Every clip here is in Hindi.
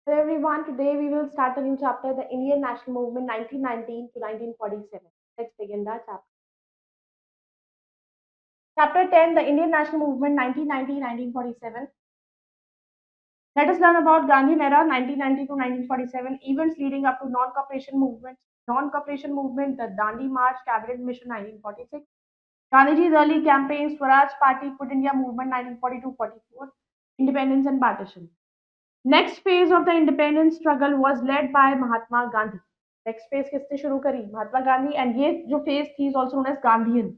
Hello everyone, today we will start a new chapter, the Indian National Movement 1919 to 1947. Let's begin that chapter. Chapter 10, the Indian National Movement 1919-1947. Let us learn about Gandhian era 1990 to 1947, events leading up to non-cooperation movement. Non-cooperation movement, the Dandi March, Cabinet Mission 1946. Gandhiji's early campaign, Swaraj Party, Quit India Movement 1942-44, Independence and Partition. Next phase of the independence struggle was led by Mahatma Gandhi. Next phase किसने शुरू करी? महात्मा गांधी. एंड ये जो फेज थी is also known as Gandhian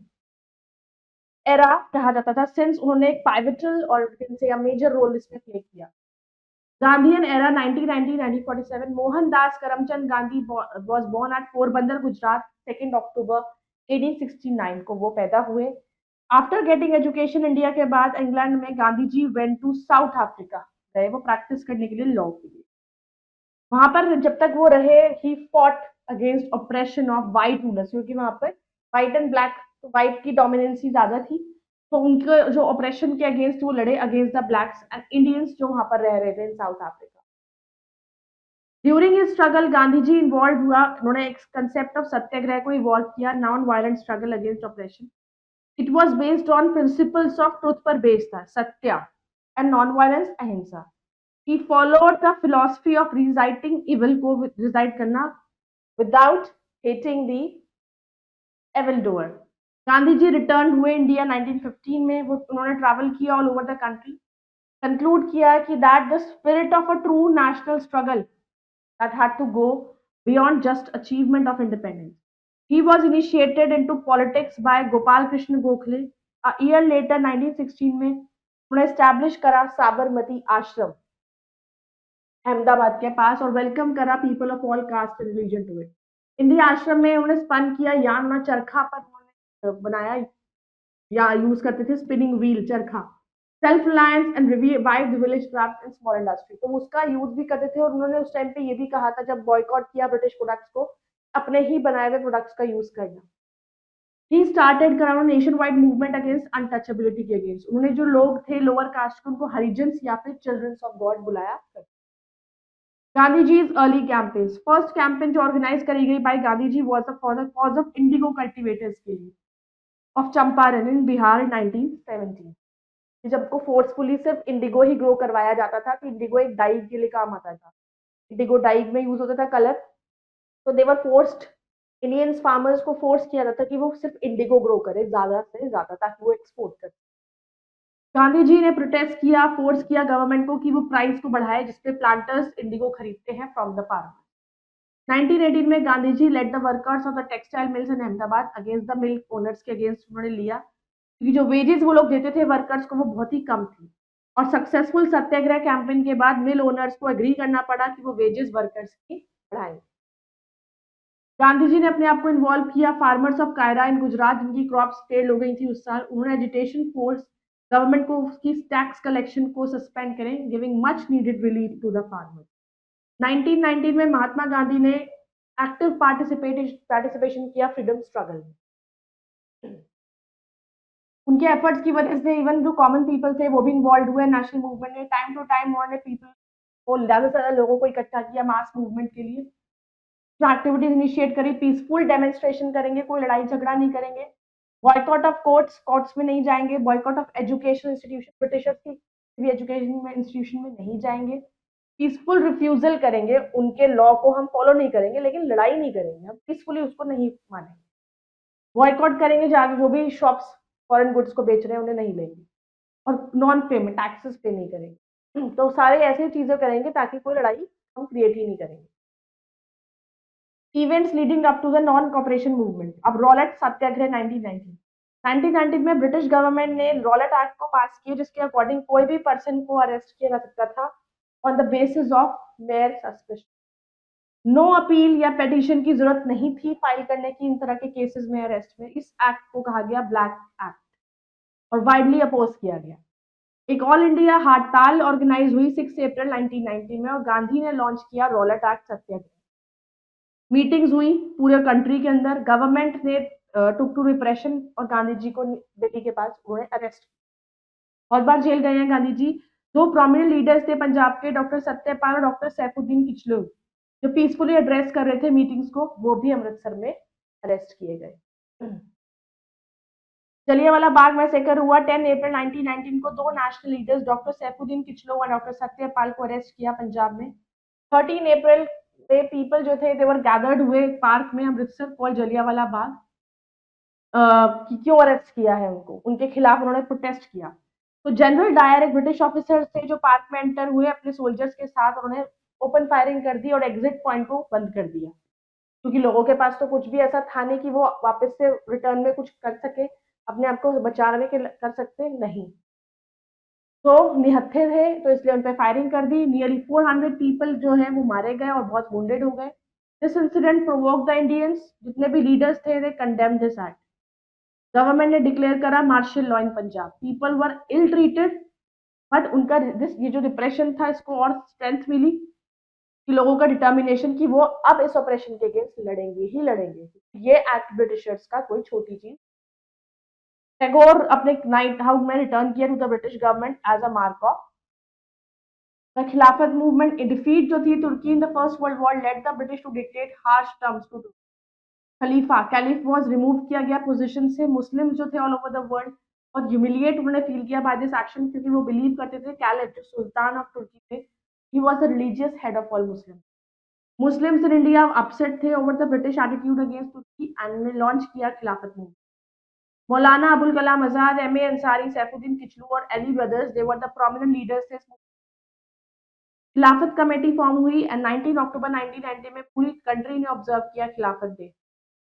era कहा जाता था, सिंस उन्होंने एक पाइवटल और या मेजर रोल इसमें प्ले किया. Gandhian era 1990-1947. Mohandas Karamchand Gandhi was born at Porbandar, Gujarat, 2 October 1869 को वो पैदा हुए. आफ्टर गेटिंग एजुकेशन इंडिया के बाद इंग्लैंड में गांधी जी वेंट टू साउथ अफ्रीका गए, वो प्रैक्टिस करने के लिए लॉ के लिए. वहां पर जब तक वो रहे he fought against operation of white rulers, क्योंकि वहां पर वाइट एंड ब्लैक, तो वाइट की डोमिनेंसी ज्यादा थी, तो उनके जो ऑपरेशन के अगेंस्ट वो लड़े against the blacks and Indians जो वहां पर रह रहे थे in South Africa. During his struggle Gandhi ji involve हुआ, उन्होंने एक कंसेप्ट ऑफ सत्याग्रह को इवॉल्व किया, non violent struggle against operation. It was based on principles of truth पर बेस्ड था, satya and non violence, ahimsa. He followed the philosophy of reciting evil को recite करना without hating the evil doer. Gandhi ji return हुए इंडिया 1915 में, वो उन्होंने ट्रैवल किया all over the country. Conclude किया कि that the spirit of a true national struggle that had to go beyond just achievement of independence. He was initiated into politics by Gopal Krishna Gokhale. A year later, 1916 में उन्होंने establish करा साबरमती आश्रम अहमदाबाद के पास और वेलकम करा people of all caste and religion to it. India ashram में उन्होंने स्पन किया यान ना चरखा पर उन्होंने बनाया या यूज करते थे स्पिनिंग व्हील चरखा. Self reliance and revive the village craft and small industry, तो उसका यूज भी करते थे. और उन्होंने उस टाइम पे ये भी कहा था जब बॉयकॉट किया ब्रिटिश प्रोडक्ट्स को, अपने ही बनाए हुए प्रोडक्ट्स का यूज करना. ही स्टार्टेड कराना nation wide movement against untouchability के अगेंस्ट. उन्होंने जो लोग थे लोअर कास्ट के उनको हरिजन्स या फिर चिल्ड्रंस ऑफ गॉड बुलाया. गांधी जी's early campaigns. फर्स्ट कैंपेन जो ऑर्गेनाइज करी गई by Gandhi ji was for the cause of indigo cultivators के लिए of Champaran in Bihar in 1917. जब को फोर्सफुली सिर्फ इंडिगो ही ग्रो करवाया जाता था, तो इंडिगो एक डाई के लिए काम आता था. इंडिगो डाई में यूज होता था कलर, तो दे वर फोर्स्ड, इंडियंस फार्मर्स को फोर्स किया जाता कि वो सिर्फ इंडिगो ग्रो करे ज्यादा से ज्यादा ताकि वो एक्सपोर्ट करे. गांधी जी ने प्रोटेस्ट किया, फोर्स किया गवर्नमेंट को कि वो प्राइस को बढ़ाए जिसपे प्लांटर्स इंडिगो खरीदते हैं फ्रॉम द फार्मर. 1918 में Gandhi ji led the workers of the textile mills in Ahmedabad against the milk owners के अगेंस्ट उन्होंने लिया, क्योंकि जो वेजेस वो लोग देते थे वर्कर्स को वो बहुत ही कम थी. और सक्सेसफुल सत्याग्रह कैंपेन के बाद मिल ओनर्स को एग्री करना पड़ा कि वो वेजेस वर्कर्स की बढ़ाएंगे. गांधी जी ने अपने आप को इन्वॉल्व किया फार्मर्स ऑफ कायरा इन गुजरात जिनकी क्रॉप्स फेल हो गई थी उस साल. उन्होंने एजिटेशन फोर्स गवर्नमेंट को उसकी टैक्स कलेक्शन को सस्पेंड करें, giving much needed relief to the farmer. 1919 में महात्मा गांधी ने एक्टिव पार्टिसिपेशन किया फ्रीडम स्ट्रगल में. उनके एफर्ट्स की वजह से इवन जो कॉमन पीपल थे वो भी इन्वॉल्व हुए नेशनल मूवमेंट में. टाइम टू टाइम उन्होंने पीपल को ज्यादा से ज्यादा लोगों को इकट्ठा किया मास मूवमेंट के लिए. जो एक्टिविटीज इनिशिएट करी, पीसफुल डेमोन्स्ट्रेशन करेंगे, कोई लड़ाई झगड़ा नहीं करेंगे. बॉयकॉट ऑफ कोर्ट्स, कोर्ट्स में नहीं जाएंगे. Boycott of education institution, Britishers की एजुकेशन में इंस्टीट्यूशन में नहीं जाएंगे. पीसफुल रिफ्यूजल करेंगे, उनके लॉ को हम फॉलो नहीं करेंगे लेकिन लड़ाई नहीं करेंगे, हम पीसफुली उसको नहीं मानेंगे. बॉयकॉट करेंगे, जाके जो भी शॉप्स फॉरेन गुड्स को बेच रहे हैं उन्हें नहीं लेंगे. और नॉन पेमेंट टैक्सेस पे नहीं करेंगे. तो सारे ऐसी चीजें करेंगे ताकि कोई लड़ाई हम क्रिएट ही नहीं करेंगे. Events leading up to the non cooperation movement. अब रॉलेट सत्याग्रह 1990 में ब्रिटिश गवर्नमेंट ने रॉलेट एक्ट को पास किया जिसके अकॉर्डिंग कोई भी पर्सन को अरेस्ट किया जा सकता था on the basis of mere suspicion. No appeal या पेटिशन की जरूरत नहीं थी फाइल करने की इन तरह के केसेस में अरेस्ट में. इस एक्ट को कहा गया ब्लैक एक्ट और वाइडली अपोज किया गया. एक ऑल इंडिया हड़ताल ऑर्गेनाइज हुई 6 अप्रैल 1990 में और गांधी ने लॉन्च किया रॉलेट एक्ट सत्याग्रह. मीटिंग्स हुई पूरे कंट्री के अंदर. गवर्नमेंट ने टुक टू रिप्रेशन और गांधी जी को दिल्ली के पास उन्होंने अरेस्ट. बहुत बार जेल गए हैं गांधी जी. दो प्रोमिनेंट लीडर्स थे पंजाब के, डॉक्टर सत्यपाल और डॉक्टर सैफुद्दीन किचलू, जो पीसफुली एड्रेस कर रहे थे मीटिंग्स को, वो भी अमृतसर में अरेस्ट किए गए। जलियांवाला बाग मैसेकर हुआ 10 अप्रैल 1919 को। दो national leaders doctor Saifuddin Kitchlew और डॉक्टर सत्यपाल को अरेस्ट किया पंजाब में। 13 अप्रैल पे पीपल जो थे देवर गैदर्ड हुए पार्क में अमृतसर कॉल जलियांवाला बाग। कि क्यों अरेस्ट किया है उनको, उनके खिलाफ उन्होंने प्रोटेस्ट किया। तो जनरल डायर एक ब्रिटिश ऑफिसर थे जो पार्क में एंटर हुए अपने सोल्जर्स के साथ, उन्होंने ओपन फायरिंग कर दी और एग्जिट पॉइंट को बंद कर दिया, क्योंकि लोगों के पास तो कुछ भी ऐसा था नहीं कि वो वापस से रिटर्न में कुछ कर सके, अपने आप को बचाने के कर सकते नहीं। तो निहत्थे थे, तो इसलिए उन पर फायरिंग कर दी। नियरली 400 पीपल जो है वो मारे गए और बहुत वुंडेड हो गए। This incident provoke the Indians, जितने भी लीडर्स थे they condemn this act. Government ने डिक्लेयर करा martial law in Punjab. People were ill treated, but उनका ये जो डिप्रेशन था इसको और स्ट्रेंथ मिली कि लोगों का डिटर्मिनेशन कि वो अब इस ऑपरेशन के अगेंस्ट लड़ेंगे ही लड़ेंगे। ये एक्ट ब्रिटिशर्स का कोई छोटी चीज। टैगोर अपने नाइट हाउस में रिटर्न किया to the British government as a mark of the Khilafat movement. Defeat जो थी तुर्की in the first world war led the British to dictate harsh terms to खलीफा। कैलिफ वॉज रिमूव किया गया पोजीशन से। मुस्लिम जो थे ऑल ओवर द वर्ल्ड और ह्यूमिलिएट उन्होंने फील किया बाय दिस एक्शन, क्योंकि वो बिलीव करते थे कैलिफ जो सुल्तान ऑफ तुर्की थे, he was the religious head of all Muslim. Muslims in India upset थे over the British attitude against तुर्की एंड ने लॉन्च किया Khilafat movement. Maulana Abul Kalam Azad, M A Ansari, Saifuddin Kitchlew और Ali brothers, they were the prominent leaders. Khilafat committee form हुई एंड 19 अक्टूबर 1990 में पूरी कंट्री ने ऑब्जर्व किया खिलाफत डे।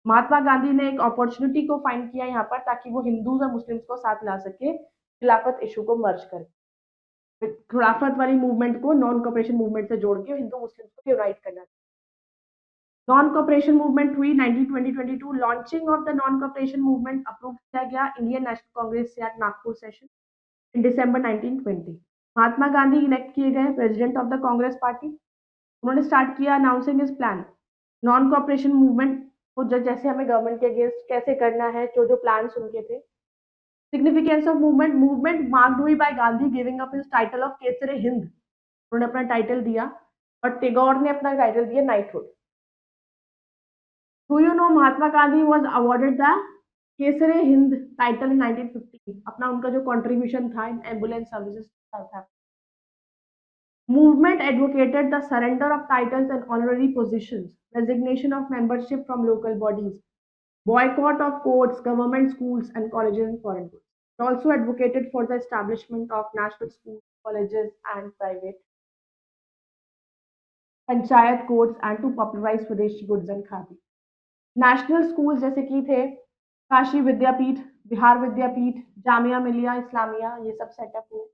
महात्मा गांधी ने एक अपॉर्चुनिटी को फाइंड किया यहाँ पर, ताकि वो हिंदूज और मुस्लिम्स को साथ ला सके खिलाफत इशू को मर्ज कर। खिलाफत वाली मूवमेंट को नॉन कॉपरेशन मूवमेंट से जोड़ के हिंदू मुस्लिम्स को यूनाइट करना। नॉन कॉपरेशन मूवमेंट हुई 1920-22। Launching of the non cooperation movement approve किया गया इंडियन नेशनल कांग्रेस से at Nagpur session in December 1920। Mahatma Gandhi elect किए गए president of the Congress party. उन्होंने स्टार्ट किया announcing is plan non cooperation movement को, जैसे हमें गवर्नमेंट के अगेंस्ट कैसे करना है, जो जो प्लान उनके थे। सिग्निफिकेंस ऑफ मूवमेंट मार्क्ड हुई by Gandhi giving up his title of Kaiser Hind. उन्होंने अपना टाइटल दिया और टैगोर ने अपना टाइटल दिया knighthood. Do you know Mahatma Gandhi was awarded the Kaiser Hind title in 1950। अपना उनका जो कंट्रीब्यूशन था in ambulance services South Africa. Movement advocated the surrender of titles and honorary positions, resignation of membership from local bodies, boycott of courts, government schools, and colleges and foreign goods. It also advocated for the establishment of national schools, colleges, and private panchayat courts, and to popularize Swadeshi goods and khadi. National school जैसे कि थे काशी विद्यापीठ, बिहार विद्यापीठ, जामिया मिलिया इस्लामिया, ये सब सेटअप हुए।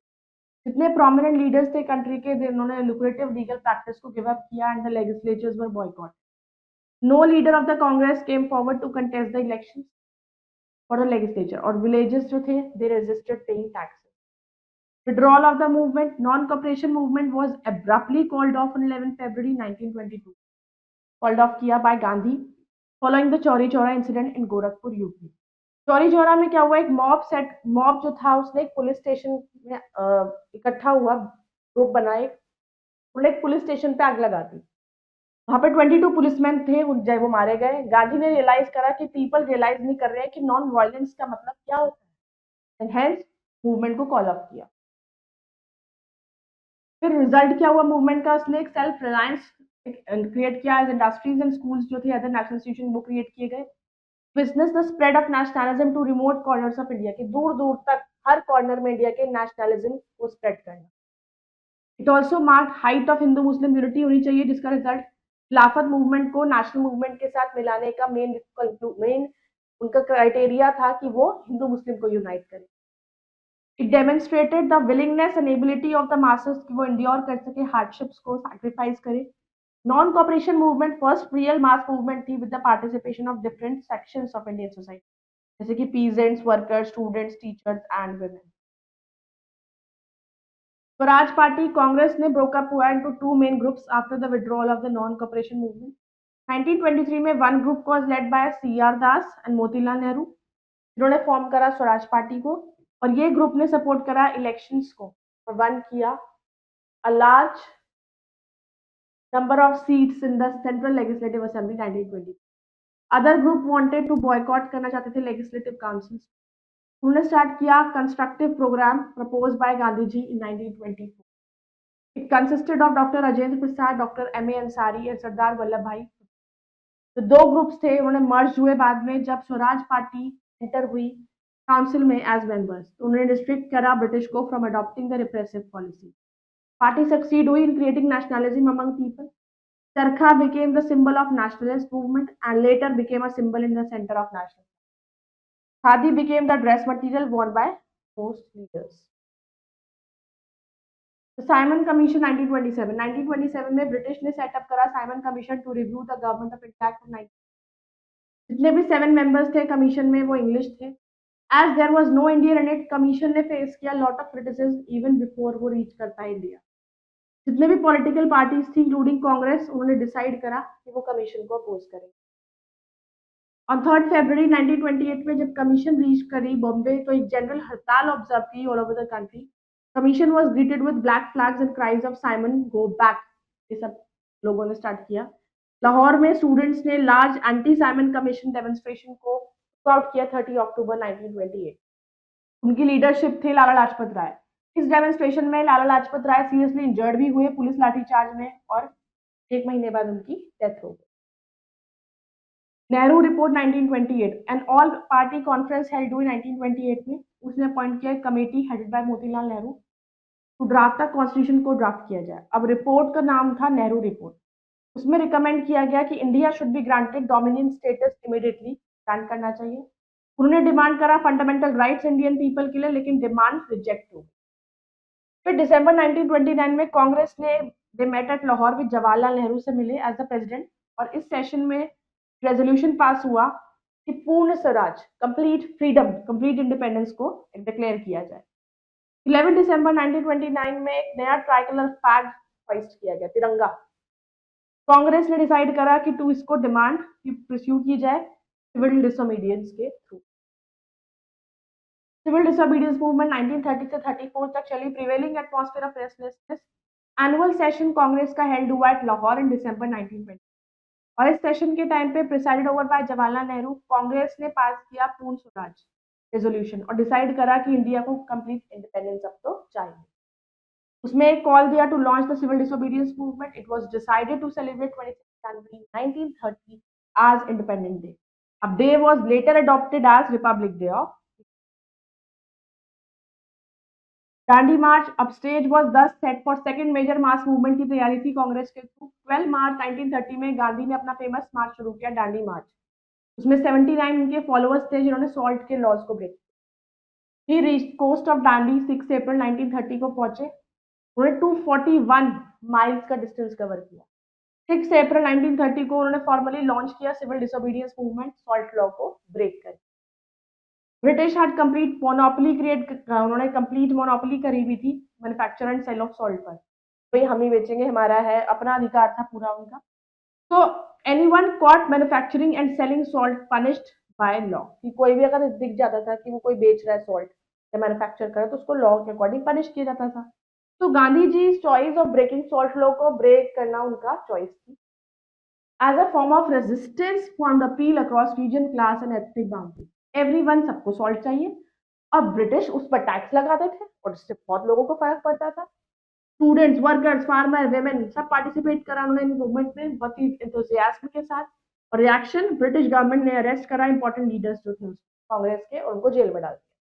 जितने प्रोमिनेंट लीडर्स थे कंट्री के, उन्होंने लुक्रेटिव लीगल प्रैक्टिस को गिव अप किया and the legislatures were boycott. No leader of the Congress came forward to contest the elections for the legislature, और विलेजेस जो थे they resisted paying taxes. Withdrawal of the movement, non-cooperation movement was abruptly called off on 11 February 1922, called off किया by Gandhi following the Chauri Chaura incident in Gorakhpur UP. Chauri Chaura में क्या हुआ, एक मॉब जो था उसने एक पुलिस स्टेशन में इकट्ठा हुआ, ग्रुप बनाए, उन्होंने एक पुलिस स्टेशन पे आग लगा दी। वहां पे 22 पुलिसमैन थे, वो मारे गए। गांधी ने रियलाइज करा कि पीपल रियलाइज नहीं कर रहे हैं कि नॉन वायलेंस का मतलब क्या होता है, हेंस मूवमेंट को कॉल अप किया। फिर रिजल्ट क्या हुआ मूवमेंट का, उसने एक सेल्फ रिलायंस क्रिएट किया एज इंडस्ट्रीज एंड स्कूल्स जो थे अदर नेशनल इंस्टीट्यूशन वो क्रिएट किए गए। Business the spread of nationalism to remote corners of India, के दूर दूर तक हर कॉर्नर में इंडिया के नेशनलिज्म को स्प्रेड करना। It also mark height of Hindu Muslim unity होनी चाहिए, जिसका रिजल्ट खिलाफत मूवमेंट को नेशनल मूवमेंट के साथ मिलाने का मेन उनका क्राइटेरिया था कि वो हिंदू मुस्लिम को यूनाइट करे। It demonstrated the willingness and ability of the masses कि वो इंड्योर कर सके हार्डशिप्स को, सैक्रिफाइस करे। Non cooperation movement first real mass movement थी with the participation of different sections of Indian society, जैसे कि peasants, workers, students, teachers and women. Swaraj party Congress ने ब्रोकअप हुआ into two main groups after the withdrawal of the non cooperation movement. 1923 में one group was led by CR Das and Motilal Nehru, इन्होंने फॉर्म करा स्वराज पार्टी को, और ये ग्रुप ने सपोर्ट करा इलेक्शंस को। और वन किया a large number of seats in the Central Legislative Assembly 1920. Other group wanted to boycott करना चाहते थे लेजिस्लेटिव काउंसिल। उन्होंने स्टार्ट किया constructive programme propose by Gandhi ji in 1924। It consisted of doctor Rajendra Prasad, doctor M A Ansari और सरदार वल्लभ भाई। तो दो ग्रुप्स थे, उन्होंने मर्ज हुए बाद में जब स्वराज पार्टी एंटर हुई काउंसिल में एज मेंबर्स। तो उन्होंने रिस्ट्रिक्ट करा ब्रिटिश को from adopting the repressive policy. Party succeed हुई in creating nationalism among people. Charkha became the symbol of nationalist movement and later became a symbol in the center of national. Khadi became the dress material worn by most leaders. The Simon Commission 1927. 1927 में ब्रिटिश ने सेटअप करा Simon commission to review the government of India act. जितने भी 7 मेंबर्स थे कमीशन में वो इंग्लिश थे। As there was no Indian in it, commission ने फेस किया lot of criticism even before वो रीच कर पाए इंडिया। जितने भी पॉलिटिकल पार्टीज थी इंक्लूडिंग कांग्रेस, उन्होंने डिसाइड करा कि वो कमीशन को अपोज करेंगे। ऑन 3 फरवरी 1928 में जब कमीशन रीच करी बॉम्बे तो एक जनरल हड़ताल ऑब्जर्व की all over the country. Commission was greeted with black flags and cries of Simon go back, ये सब लोगों ने स्टार्ट किया। लाहौर में स्टूडेंट्स ने large anti Simon commission demonstration को आउट किया 30 अक्टूबर 1928। उनकी लीडरशिप थे लाला लाजपत राय। इस डेमोन्स्ट्रेशन में लाला लाजपत राय सीरियसली इंजर्ड भी हुए पुलिस लाठीचार्ज में और 1 महीने बाद उनकी डेथ हो गई। Nehru report 1928 and all party conference held हुई 1928 में। उसने अपॉइंट किया committee headed by Motilal Nehru to draft the constitution को ड्राफ्ट किया जाए। अब रिपोर्ट का नाम था नेहरू रिपोर्ट। उसमें रिकमेंड किया गया कि India should be granted dominion status immediately, grant करना चाहिए। उन्होंने डिमांड करा फंडामेंटल राइट्स इंडियन पीपल के लिए, लेकिन डिमांड रिजेक्ट हो गई। फिर दिसंबर 1929 में कांग्रेस ने they met at Lahore with Jawaharlal Nehru से मिले एज द प्रेसिडेंट और इस सेशन में रेजोल्यूशन पास हुआ कि पूर्ण Swaraj, complete freedom, complete independence को डिक्लेयर किया जाए। 11 दिसंबर 1929 में एक नया ट्राइकलर फ्लैग होइस्ट किया गया, तिरंगा। कांग्रेस ने डिसाइड करा कि टू इसको डिमांड की परस्यू की जाए सिविल डिसोबीडियंस के थ्रू। सिविल डिसोबीडियंस मूवमेंट 1930 से 34 तक चली। Prevailing atmosphere of restlessness. Annual session Congress का हेल्ड हुआ एट लाहौर इन दिसंबर 1920 और इस सेशन के टाइम पे presided over by Jawaharlal Nehru. Congress ने पास किया पूर्ण स्वराज रेजोल्यूशन और डिसाइड करा कि इंडिया को कंप्लीट इंडिपेंडेंस अब तो चाहिए। उसमें एक कॉल दिया to launch the civil disobedience movement. It was decided to celebrate 26 January 1930 as Independence Day. अब day was later adopted as Republic Day of. Dandi march. अब stage was thus set for second major mass movement की तैयारी थी कांग्रेस के थ्रू। 12 मार्च 1930 में गांधी ने अपना फेमस मार्च शुरू किया, दांडी मार्च। उसमें 79 उनके फॉलोअर्स थे जिन्होंने सॉल्ट के लॉज को ब्रेक किया। He reached coast of Dandi 6 April 1930 को पहुंचे। उन्होंने 241 माइल्स का डिस्टेंस कवर किया। 6 अप्रैल 1930 को उन्होंने फॉर्मली लॉन्च किया civil disobedience movement, salt law को ब्रेक कर। ब्रिटिश हैड कंप्लीट मोनोपोली उन्होंने कंप्लीट मोनोपोली करी हुई थी manufacture and sale of salt पर। भाई हम ही बेचेंगे, हमारा है, अपना अधिकार था पूरा उनका। तो anyone caught manufacturing and selling salt punished by law, कि कोई भी अगर दिख जाता था कि वो कोई बेच रहा है सॉल्ट या मैन्युफैक्चर कर रहा है तो उसको लॉ के अकॉर्डिंग पनिश किया जाता था। तो Gandhi ji choice of breaking salt law को ब्रेक करना उनका चॉइस थी as a form of resistance for the appeal across region, class and ethnic boundary. Everyone, सबको सॉल्ट चाहिए। अब ब्रिटिश उस पर टैक्स लगाते थे और इससे बहुत लोगों को फर्क पड़ता था। स्टूडेंट्स, वर्कर्स, फार्मर, वेमेन सब पार्टिसिपेट करा उन्होंने इन मूवमेंट में बहुत ही एंथुसियाज्म के साथ। और रिएक्शन, ब्रिटिश गवर्नमेंट ने अरेस्ट करा इंपॉर्टेंट लीडर्स जो थे कांग्रेस के और उनको जेल में डाल दिया।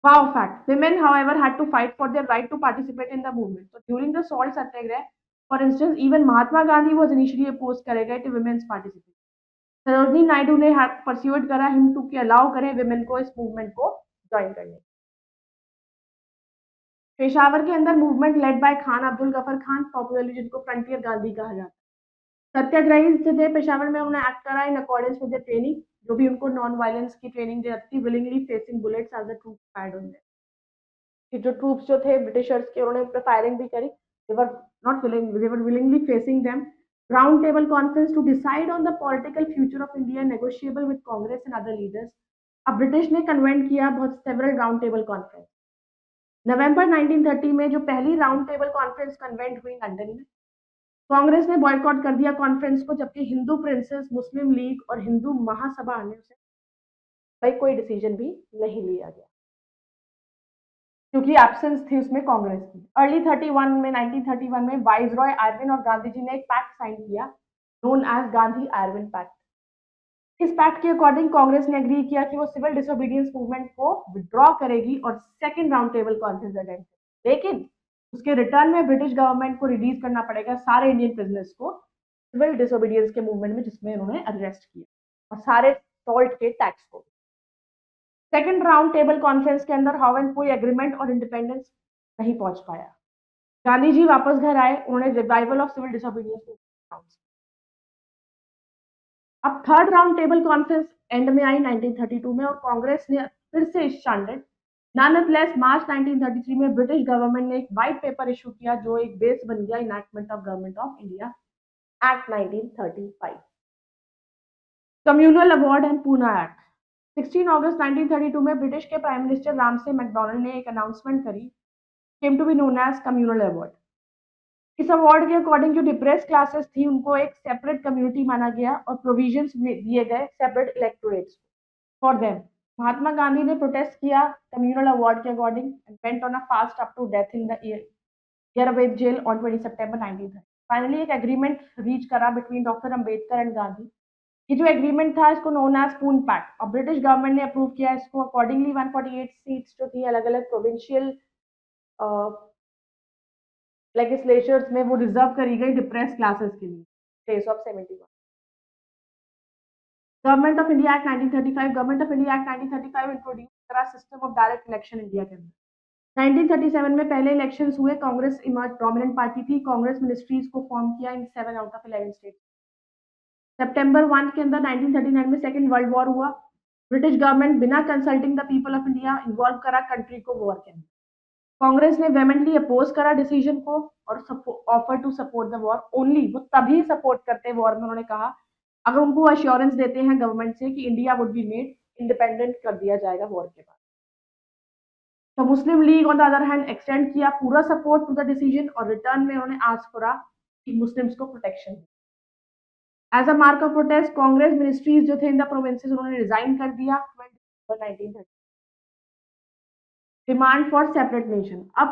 Wow fact, women however had to fight for their right to participate in the movement. So during the salt satyagrah, for instance, even Mahatma Gandhi was initially opposed करे गए to women's participation. Sarojini Naidu ने परस्यूड करा हिम टू कि अलाउ करें विमेन को इस मूवमेंट को ज्वाइन करने। पेशावर के अंदर movement led by Khan Abdul Gruffudd Khan, popularly जिनको फ्रंटियर गांधी कहा जाता है। सत्याग्रही थे पेशावर में, उन्होंने एक्ट करा in accordance with the training, जो भी उनको नॉन वायलेंस की ट्रेनिंग दी जाती थी, willingly facing bullets as the troops fired on them. कि जो ट्रूप्स जो थे ब्रिटिशर्स के, उन्होंने फायरिंग भी करी। They were not willing, they were willingly facing them. Round table conference to decide on the political future of India negotiable with Congress and other leaders. अब ब्रिटिश ने कन्वेंट किया बहुत सेवरल राउंड टेबल कॉन्फ्रेंस। नवंबर 1930 में जो पहली राउंड टेबल कॉन्फ्रेंस कन्वेंट हुई लंदन में, कांग्रेस ने बॉयकॉट कर दिया कॉन्फ्रेंस को, जबकि हिंदू प्रिंसेस, मुस्लिम लीग और हिंदू महासभा ने उसे भाई कोई डिसीजन भी नहीं लिया गया क्योंकि एब्सेंस थी उसमें कांग्रेस की। अर्ली 31 में 1931 में वाइसरॉय आयरविन और गांधी जी ने एक पैक्ट साइन किया known as Gandhi Irwin pact. इस पैक्ट के अकॉर्डिंग कांग्रेस ने एग्री किया कि वो सिविल डिसोबीडियंस मूवमेंट को विड्रॉ करेगी और second round table conference attend करेगी, लेकिन उसके रिटर्न में ब्रिटिश गवर्नमेंट को रिलीज करना पड़ेगा सारे इंडियन प्रिजनर्स को सिविल डिसोबीडियंस के मूवमेंट में जिसमें उन्होंने अरेस्ट किया, और सारे सॉल्ट के टैक्स को। सेकेंड राउंड टेबल कॉन्फ्रेंस के अंदर हाउएन कोई एग्रीमेंट और इंडिपेंडेंस नहीं पहुंच पाया। गांधी जी वापस घर आए, उन्होंने revival of civil disobedience announce. अब third round table conference end में आई 1932 में, और कांग्रेस ने फिर से स्टैंडर्ड नॉनथलेस मार्च 1933 में ब्रिटिश गवर्नमेंट ने एक व्हाइट पेपर इशू किया जो एक बेस बन गया enactment of government of India act 1935। Communal award and Poona act 16 अगस्त 1932 में ब्रिटिश के प्राइम मिनिस्टर रामसे मैकडोनल्ड ने एक अनाउंसमेंट करी, came to be known as communal award. इस अवार्ड के अकॉर्डिंग जो डिप्रेस क्लासेस थी उनको एक सेपरेट कम्युनिटी माना गया और प्रोविजंस दिए गए separate electorates for them. Mahatma Gandhi ने प्रोटेस्ट किया कम्युनल अवार्ड के according and went on a fast up to death in the year jail on 20 सितंबर 1930। फाइनली एक एग्रीमेंट रीच करा between doctor Ambedkar and Gandhi. ये जो एग्रीमेंट था इसको नोन एज पून पैक्ट, और ब्रिटिश गवर्नमेंट ने अप्रूव किया इसको। अकॉर्डिंगली 148 सीट्स जो थी अलग अलग प्रोविंशियल लेजिस्लेचर्स में वो रिजर्व करी गई डिप्रेस क्लासेस के लिए, place of 71। Government of India act 1935, government of India act 1935 introduce करा system of direct election India के अंदर। 1937 में पहले इलेक्शंस हुए, कांग्रेस इमर्ज डोमिनेंट पार्टी थी, कांग्रेस मिनिस्ट्रीज को फॉर्म किया इन 7 आउट ऑफ 11 स्टेट। सितंबर 1 के अंदर 1939 में सेकेंड वर्ल्ड वॉर हुआ। ब्रिटिश गवर्नमेंट बिना consulting the people of India involve करा कंट्री को वॉर के अंदर। कांग्रेस ने वेमेंटली अपोज करा डिसीजन को और offer to support the war only, वो तभी सपोर्ट करते वॉर में, उन्होंने कहा अगर उनको अश्योरेंस देते हैं गवर्नमेंट से कि India would be made independent कर दिया जाएगा वॉर के बाद। तो Muslim League on the other hand extend किया पूरा सपोर्ट टू द डिसीजन और रिटर्न में उन्होंने आस्क करा कि मुस्लिम्स को protection. As a mark of protest Congress ministries जो थे इन द प्रोविंसेस उन्होंने रिजाइन कर दिया 1930। डिमांड फॉर सेपरेट नेशन, अब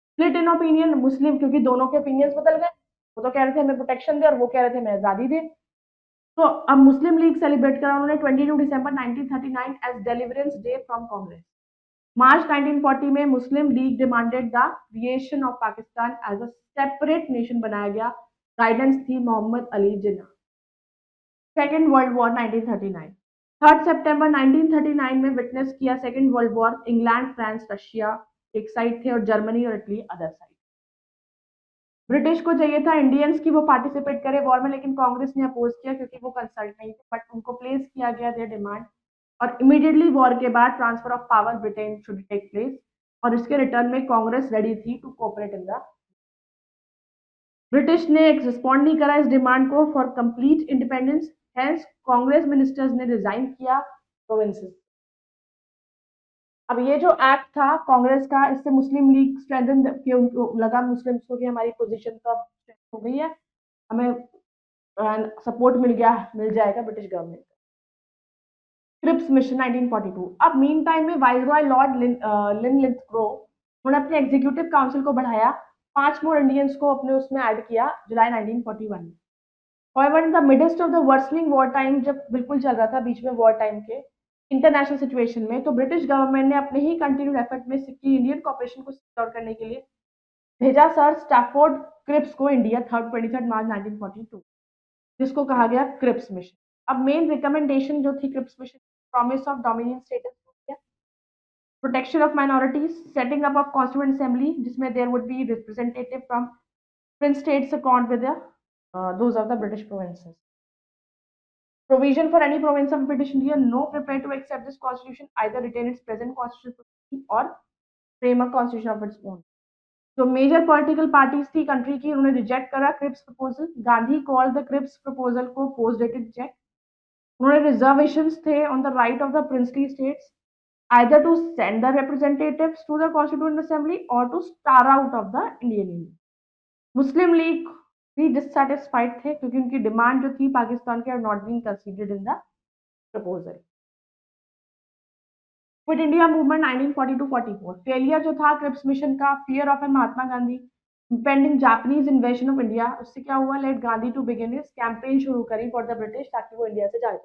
स्प्लिट इन ओपिनियन मुस्लिम, क्योंकि दोनों के ओपिनियंस बदल गए, वो तो कह रहे थे हमें प्रोटेक्शन दे और वो कह रहे थे हमें आजादी दे। तो अब मुस्लिम लीग सेलिब्रेट करा उन्होंने 22 December 1939 as deliverance day from Congress. March 1940 में Muslim League demanded the creation of Pakistan as a separate nation बनाया गया, गाइडेंस थी Mohammad Ali Jinnah. Second world war 1939, 3 सितंबर 1939 में विटनेस किया second world war. England, France, Russia एक साइड थे और जर्मनी और इटली अदर साइड। ब्रिटिश को चाहिए था इंडियंस की वो पार्टिसिपेट करे वॉर में, लेकिन कांग्रेस ने अपोज किया क्योंकि वो कंसल्ट नहीं थे, बट उनको प्लेस किया गया देयर डिमांड, और इमीडिएटली वॉर के बाद transfer of power Britain should take place, और इसके रिटर्न में कांग्रेस रेडी थी to cooperate in the. British ने रिस्पॉन्ड नहीं करा इस डिमांड को for complete independence, hence Congress ministers ने रिजाइन किया प्रोविंसेस। अब ये जो एक्ट था कांग्रेस का, इससे मुस्लिम लीग स्ट्रेंथन लगा मुस्लिम्स को कि हमारी पोजीशन तो अब हो गई है, हमें सपोर्ट मिल जाएगा ब्रिटिश गवर्नमेंट। क्रिप्स मिशन 1942, अब मीन टाइम में वाइसरॉय लॉर्ड लिनलिथग्रो उन्होंने अपने एग्जीक्यूटिव काउंसिल को बढ़ाया, 5 मोर इंडियंस को अपने उसमें ऐड किया जुलाई 1941 में। However, in the midst of the worsening war time, जब बिल्कुल चल रहा था बीच में वॉर टाइम के इंटरनेशनल सिचुएशन में, तो ब्रिटिश गवर्नमेंट ने अपने ही कंटिन्यूड एफर्ट में सिक्की इंडियन कॉपरेशन को सिक्योर करने के लिए भेजा सर स्टैफोर्ड क्रिप्स को इंडिया 23 मार्च 1942, जिसको कहा गया क्रिप्स मिशन। अब मेन रिकमेंडेशन जो थी Cripps mission, promise of dominion status हो गया, protection of minorities, setting up of constituent assembly जिसमें there would be representative from prince states accord with those of the British provinces. Provision for any province of British India no prepared to accept this constitution either retain its present constitution or frame a constitution of its own. जो मेजर पॉलिटिकल पार्टीज थी कंट्री की, उन्होंने रिजेक्ट करा Cripps proposal. Gandhi call the Cripps proposal को पोस्ट डेटेड रिजेक्ट। उन्होंने रिजर्वेशंस थे on the right of the princely states, either to send the representatives to the Constituent Assembly or to star out of the Indian Union. Muslim League भी डिससेटिस्फाइड थे क्योंकि उनकी डिमांड जो थी पाकिस्तान के not being considered in the proposal. Quit India movement 1942-44 failure जो था क्रिप्स मिशन का, fear of an Mahatma Gandhi, impending Japanese invasion of India, उससे क्या हुआ, let Gandhi to begin his campaign शुरू करी फॉर द ब्रिटिश ताकि वो इंडिया से जाए।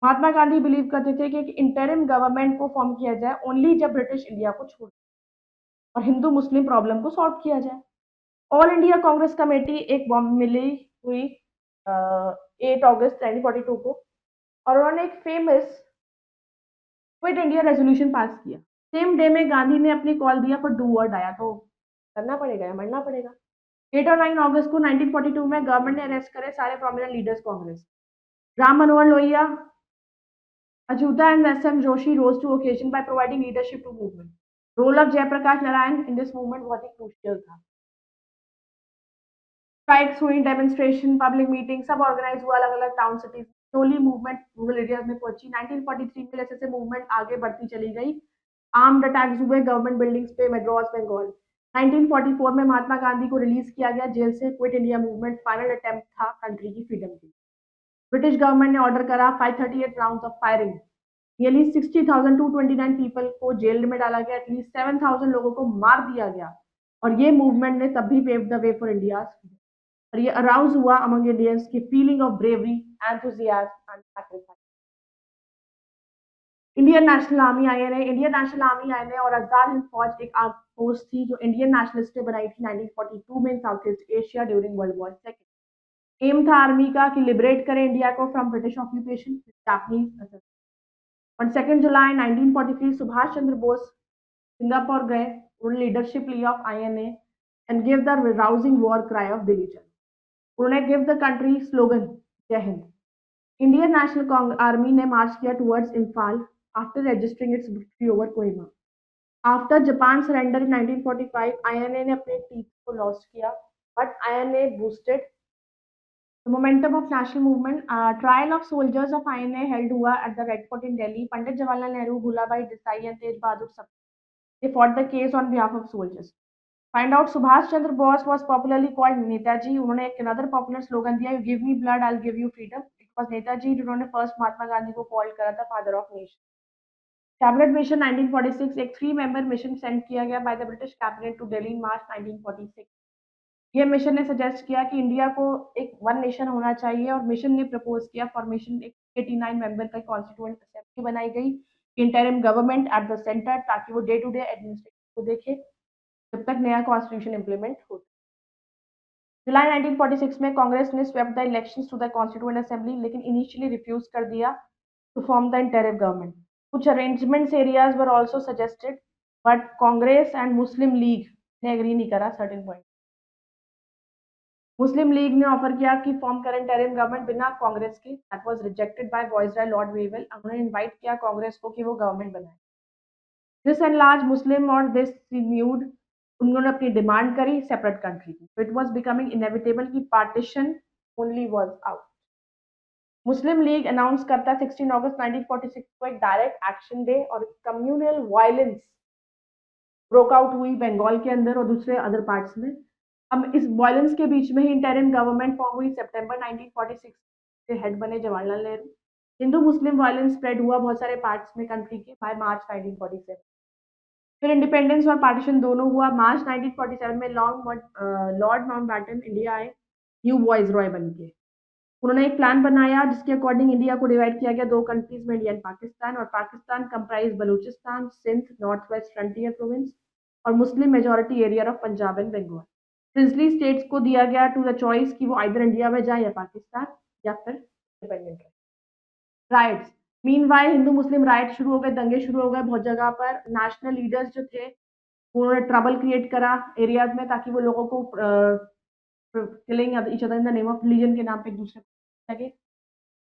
महात्मा गांधी बिलीव करते थे कि एक इंटरिम गवर्नमेंट को फॉर्म किया जाए ओनली जब ब्रिटिश इंडिया को छोड़ और हिंदू मुस्लिम प्रॉब्लम को सॉल्व किया जाए। ऑल इंडिया कांग्रेस कमेटी एक बॉम्ब मिली हुई 8 अगस्त 1942 को और उन्होंने एक famous quit India resolution pass किया। सेम डे में गांधी ने अपनी कॉल दिया फॉर डू और डाया, तो करना पड़ेगा या मरना पड़ेगा। 8 और 9 अगस्त को 1942 में गवर्नमेंट ने अरेस्ट करे सारे prominent leaders Congress. Ram Manohar Lohia, Ajuta and S.M. Joshi rose to occasion by providing leadership to movement. Role of Jayaprakash Narayan in this movement बहुत ही crucial था। Strikes हुई, demonstration, public meetings सब organize हुआ अलग अलग town cities. slowly movement rural areas में पहुंची। 1943 में जैसे से movement आगे बढ़ती चली गई, आर्म्ड अटैक्स हुए गवर्नमेंट बिल्डिंग्स पे मद्रास बंगाल। 1944 में महात्मा गांधी को रिलीज किया गया जेल से। Quit India movement final attempt था कंट्री की फ्रीडम की। ब्रिटिश गवर्नमेंट ने ऑर्डर करा 538 rounds of firing. Nearly 60,229 people को जेल में डाला गया, एटलीस्ट 7,000 लोगों को मार दिया गया और ये मूवमेंट ने तब भी pave the way for India और ये अराउज हुआ अमंग इंडियंस की feeling of bravery, enthusiasm and sacrifice. Indian National Army INA, Indian National Army INA और अजदार हिंद फौज एक आर्म फोर्स थी जो इंडियन नेशनलिस्ट ने बनाई थी 1942 में South East Asia during World War second. Aim था आर्मी का कि लिबरेट करें इंडिया को from British occupation, Japanese. On 2 जुलाई 1943 सुभाष चंद्र बोस सिंगापुर गए, उन्होंने लीडरशिप ली of INA and give the rousing war cry of Delhi चलो। उन्होंने गिव द कंट्री स्लोगन जय हिंद। इंडियन नेशनल आर्मी ने मार्च किया towards Imphal after registering it's victory over Kohima. After Japan surrender in 1945 INA ने अपने टीथ को लॉस्ट किया but INA boosted The momentum of national movement, trial of soldiers of INA held हुआ at the Red Fort in Delhi. Pandit Jawaharlal Nehru, Bhulabhai Desai and Tej Bahadur Sabha. They fought the case on behalf of soldiers. Find out Subhash Chandra Bose was popularly called Netaji. उन्होंने एक another popular slogan दिया, You give me blood, I'll give you freedom. It was Netaji जिन्होंने first महात्मा गांधी को call करा था father of nation. Cabinet mission 1946 एक 3-member mission sent किया गया by the British cabinet to Delhi in March 1946. ये मिशन ने सजेस्ट किया कि इंडिया को एक वन नेशन होना चाहिए और मिशन ने प्रपोज किया फॉर्मेशन एक 89 मेंबर का कॉन्स्टिट्यूएंट असेंबली बनाई गई, interim government at the centre, ताकि वो डे टू डे एडमिनिस्ट्रेशन को देखे जब तक नया कॉन्स्टिट्यूशन इंप्लीमेंट हो। जुलाई 1946 में कांग्रेस ने swept the elections to the constituent assembly लेकिन इनिशियली रिफ्यूज कर दिया to form the interim government. कुछ arrangements areas were also suggested but Congress and Muslim League ने एग्री नहीं करा सर्टेन पॉइंट। मुस्लिम लीग ने ऑफर किया कि फॉर्म करें इंटरिम गवर्नमेंट बिना कांग्रेस के, that was rejected by viceroy lord Wavell. उन्होंने इनवाइट किया कांग्रेस को कि वो गवर्नमेंट बनाए। दिस एनलार्ज मुस्लिम और दिस रिन्यूड, उन्होंने अपनी डिमांड करी सेपरेट कंट्री की। इट वाज बिकमिंग इनएविटेबल कि partition only was out. Muslim league announce करता 16 अगस्त 1946 को एक डायरेक्ट एक्शन डे और कम्युनल वायलेंस ब्रोक आउट हुई बंगाल के अंदर और दूसरे अदर पार्ट्स में। अब इस वायलेंस के बीच में ही इंटरिम गवर्नमेंट फॉर्म हुई। सितंबर 1946 से हेड बने जवाहरलाल नेहरू। हिंदू मुस्लिम वायलेंस स्प्रेड हुआ बहुत सारे पार्ट्स में कंट्री के बाय मार्च 1947। फिर इंडिपेंडेंस और पार्टीशन दोनों हुआ। मार्च 1947 में लॉर्ड माउंटबैटन इंडिया आए न्यू वाइसरॉय बन के। उन्होंने एक प्लान बनाया जिसके अकॉर्डिंग इंडिया को डिवाइड किया गया दो कंट्रीज में, इंडिया एंड पाकिस्तान। और Pakistan comprise Baluchistan, Sindh, north west frontier province और Muslim majority area of Punjab and Bengal. Princely states को दिया गया टू द चॉइस कि वो आइदर इंडिया में जाए या पाकिस्तान या फिर इंडिपेंडेंट रहे। राइट्स, मीनवाइल हिंदू मुस्लिम राइट शुरू हो गए, दंगे शुरू हो गए बहुत जगह पर। नेशनल लीडर्स जो थे उन्होंने ट्रबल क्रिएट करा एरियाज में ताकि वो लोगों को killing each other in the name of religion के नाम पे एक दूसरे को लगे।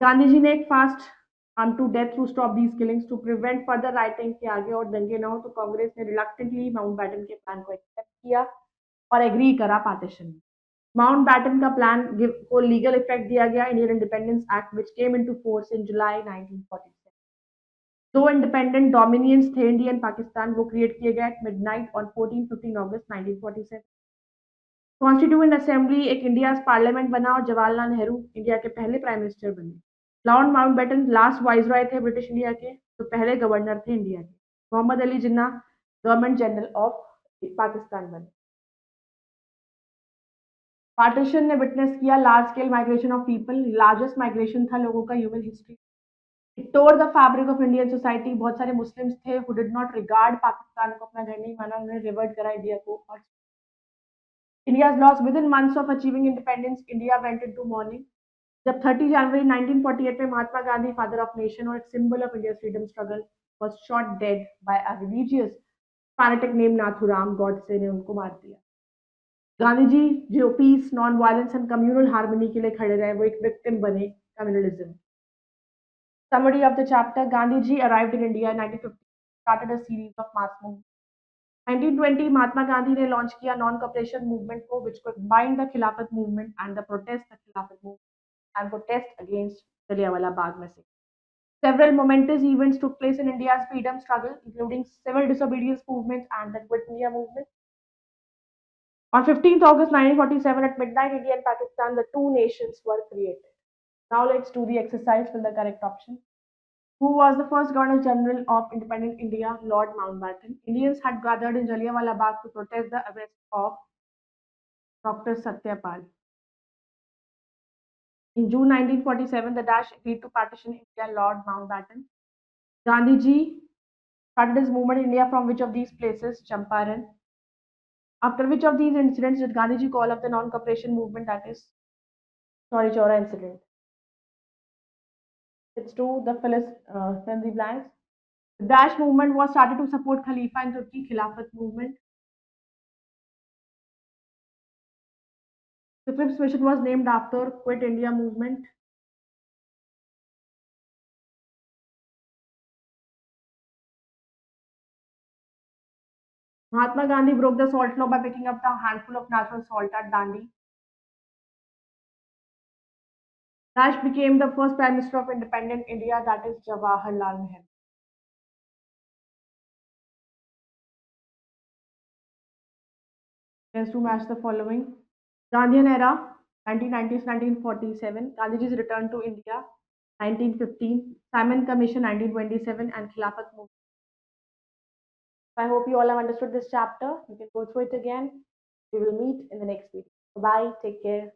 गांधी जी ने एक fast arm to death to stop these killings to prevent further rioting के आगे और दंगे ना हो, तो कांग्रेस ने रिलक्टेंटली माउंटबैटन के प्लान को एक्सेप्ट किया और एग्री करा पार्टीशन। माउंटबैटन का प्लान को लीगल इफेक्ट दिया गया Indian independence act which came into force in July 1947। दो इंडिपेंडेंट डोमिनियंस थे इंडिया एंड पाकिस्तान, वो क्रिएट किए गए at midnight on 14-15 August 1947। Constituent assembly एक इंडिया पार्लियामेंट बना और जवाहरलाल नेहरू इंडिया के पहले प्राइम मिनिस्टर बने। लॉर्ड माउंटबेटन लास्ट वाइसरॉय थे ब्रिटिश इंडिया के, तो पहले गवर्नर थे इंडिया के। मोहम्मद अली जिन्ना गवर्नमेंट जनरल ऑफ पाकिस्तान बने। पार्टीशन ने विटनेस किया large scale migration of people, largest migration था लोगों का human history. It tour the fabric of Indian society, बहुत सारे मुस्लिम्स थे who did not regard Pakistan को अपना घर नहीं माना, उन्होंने रिवर्ट करा इंडिया को। और India's loss within months of achieving independence, India went into mourning. जब 30 जनवरी 1948 में Mahatma Gandhi, father of nation और एक symbol of India freedom struggle, was shot dead by a religious fanatic named Nathuram Godse ने उनको मार दिया। गांधी जी जो peace, non violence and communal harmony के लिए खड़े रहे, वो एक विक्टिम बने communalism. Summary of the chapter: Gandhi ji arrived in India in 1950, started a series of mass movements. 1920 Mahatma Gandhi ने लॉन्च किया नॉन कॉपरेशन मूवमेंट को, which combined the Khilafat movement and the protest the Khilafat movement and protest against Jallianwala Bagh massacre. Several momentous events took place in India's freedom struggle, including civil disobedience movements and the Quit India movement. On 15th August 1947 at midnight, India and Pakistan, the two nations were created. Now let's do the exercise with the correct option. Who was the first Governor General of independent India? Lord Mountbatten. Indians had gathered in Jallianwala Bagh to protest the arrest of Dr. Satyapal. In June 1947, the Dash agreed to partition India. Lord Mountbatten. Gandhiji started his movement in India from which of these places? Champaran. After which of these incidents did Gandhiji call up the non-cooperation movement, that is Chauri Chaura incident? It's to the fill in the blanks. The Dash movement was started to support Khalifa in Turkey Khilafat movement. The fifth mission was named after Quit India movement. Mahatma Gandhi broke the salt law by picking up the handful of natural salt at Dandi. Dash became the first Prime Minister of independent India, that is Jawaharlal Nehru. Just to match the following: Gandhian era 1990s 1947, Gandhiji's return to India 1915, Simon Commission 1927, and Khilafat movement. I hope you all have understood this chapter. You can go through it again. We will meet in the next video. Bye. Take care.